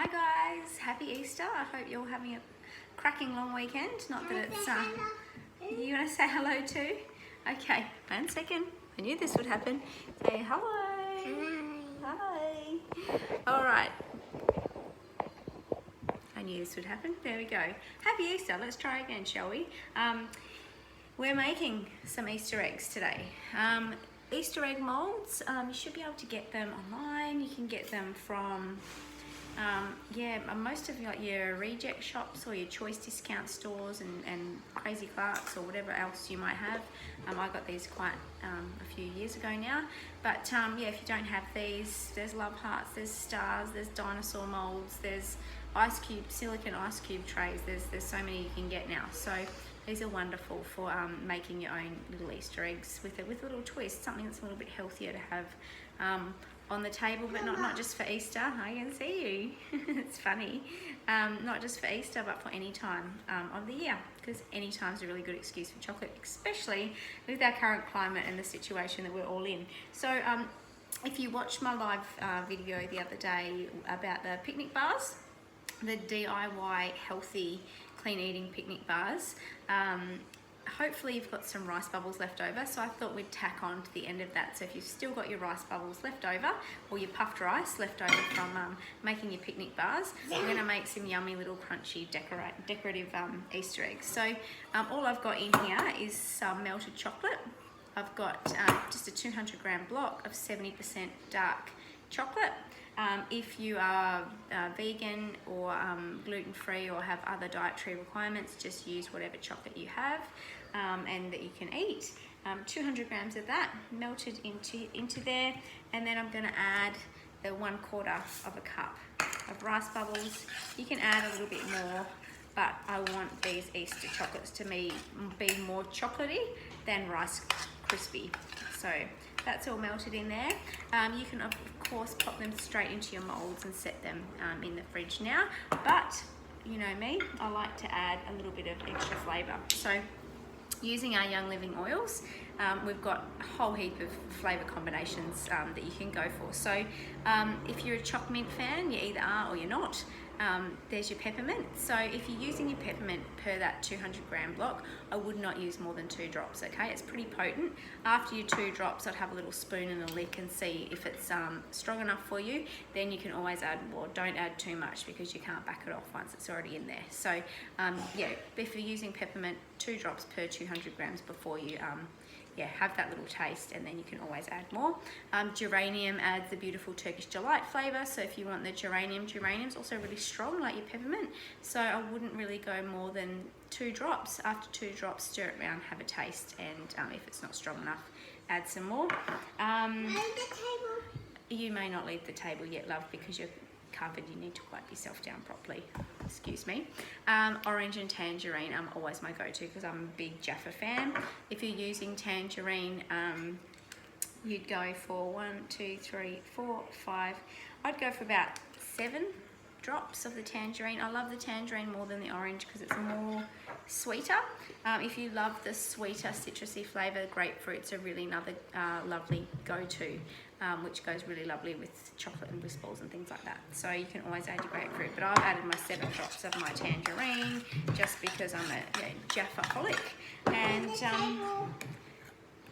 Hi guys, happy Easter. I hope you're having a cracking long weekend. Not that it's you want to say hello too? Okay, 1 second. I knew this would happen. Say hello. Hi. All right. I knew this would happen. There we go. Happy Easter. Let's try again, shall we? We're making some Easter eggs today. Easter egg molds, you should be able to get them online. You can get them from most of your reject shops or your choice discount stores and Crazy Clarks or whatever else you might have. I got these quite a few years ago now. But if you don't have these, there's love hearts, there's stars, there's dinosaur molds, there's silicone ice cube trays. There's so many you can get now. So these are wonderful for making your own little Easter eggs with a little twist, something that's a little bit healthier to have on the table, but not just for Easter. I can see you. It's funny. Not just for Easter, but for any time of the year, because any time is a really good excuse for chocolate, especially with our current climate and the situation that we're all in. So if you watched my live video the other day about the picnic bars, the DIY healthy clean eating picnic bars, hopefully you've got some rice bubbles left over, so I thought we'd tack on to the end of that. So if you've still got your rice bubbles left over, or your puffed rice left over from making your picnic bars, we're going to make some yummy little crunchy decorative Easter eggs. So all I've got in here is some melted chocolate. I've got just a 200 gram block of 70% dark chocolate. If you are vegan or gluten-free or have other dietary requirements, just use whatever chocolate you have and that you can eat. 200 grams of that melted into there, and then I'm going to add the 1/4 of a cup of rice bubbles. You can add a little bit more, but I want these Easter chocolates to be more chocolatey than Rice Crispy. So that's all melted in there. You can of course pop them straight into your molds and set them in the fridge now, but you know me, I like to add a little bit of extra flavour. So using our Young Living oils, we've got a whole heap of flavour combinations that you can go for. So if you're a choc mint fan, you either are or you're not. There's your peppermint. So if you're using your peppermint per that 200 gram block, I would not use more than 2 drops, okay? It's pretty potent. After your 2 drops, I'd have a little spoon and a lick and see if it's strong enough for you. Then you can always add more. Don't add too much because you can't back it off once it's already in there. So if you're using peppermint, 2 drops per 200 grams before you have that little taste, and then you can always add more. Geranium adds the beautiful Turkish delight flavour, so if you want the geranium's also really strong like your peppermint, so I wouldn't really go more than 2 drops. After 2 drops, stir it around, have a taste, and if it's not strong enough, add some more. You may not leave the table yet, love, because you're covered. You need to wipe yourself down properly. Excuse me. Orange and tangerine always my go-to because I'm a big Jaffa fan. If you're using tangerine, you'd go for 1, 2, 3, 4, 5. I'd go for about 7 drops of the tangerine. I love the tangerine more than the orange because it's more sweeter. If you love the sweeter citrusy flavour, grapefruit's a really another lovely go-to, which goes really lovely with chocolate and whisk balls and things like that. So you can always add your grapefruit, but I've added my 7 drops of my tangerine just because I'm a Jaffa-holic. And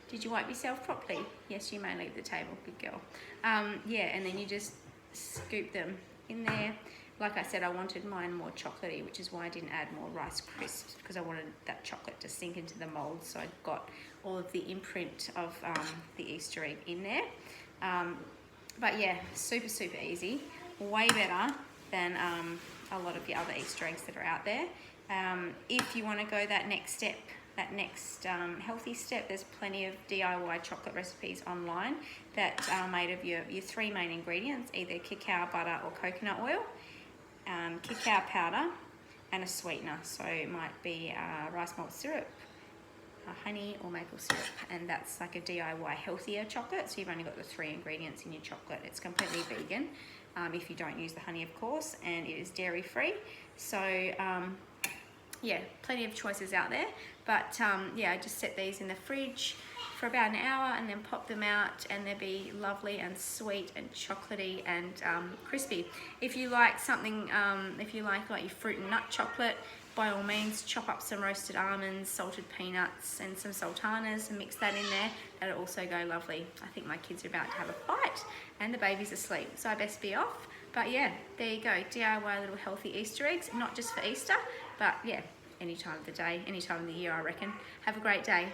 did you wipe yourself properly? Yes, you may leave the table, good girl. And then you just scoop them in there. Like I said, I wanted mine more chocolatey, which is why I didn't add more Rice Crisps, because I wanted that chocolate to sink into the mould, so I got all of the imprint of the Easter egg in there. But yeah, super, super easy. Way better than a lot of the other Easter eggs that are out there. If you want to go that next step, that next healthy step, there's plenty of DIY chocolate recipes online that are made of your 3 main ingredients, either cacao butter or coconut oil, cacao powder, and a sweetener. So it might be rice malt syrup, honey, or maple syrup, and that's like a DIY healthier chocolate. So you've only got the 3 ingredients in your chocolate. It's completely vegan if you don't use the honey, of course, and it is dairy free. So plenty of choices out there, but I just set these in the fridge for about an hour and then pop them out, and they'll be lovely and sweet and chocolatey and crispy. If you like something, if you like your fruit and nut chocolate, by all means chop up some roasted almonds, salted peanuts and some sultanas and mix that in there. That'll also go lovely. I think my kids are about to have a fight and the baby's asleep, so I best be off. But yeah, there you go, DIY little healthy Easter eggs, not just for Easter, but yeah, any time of the day, any time of the year, I reckon. Have a great day.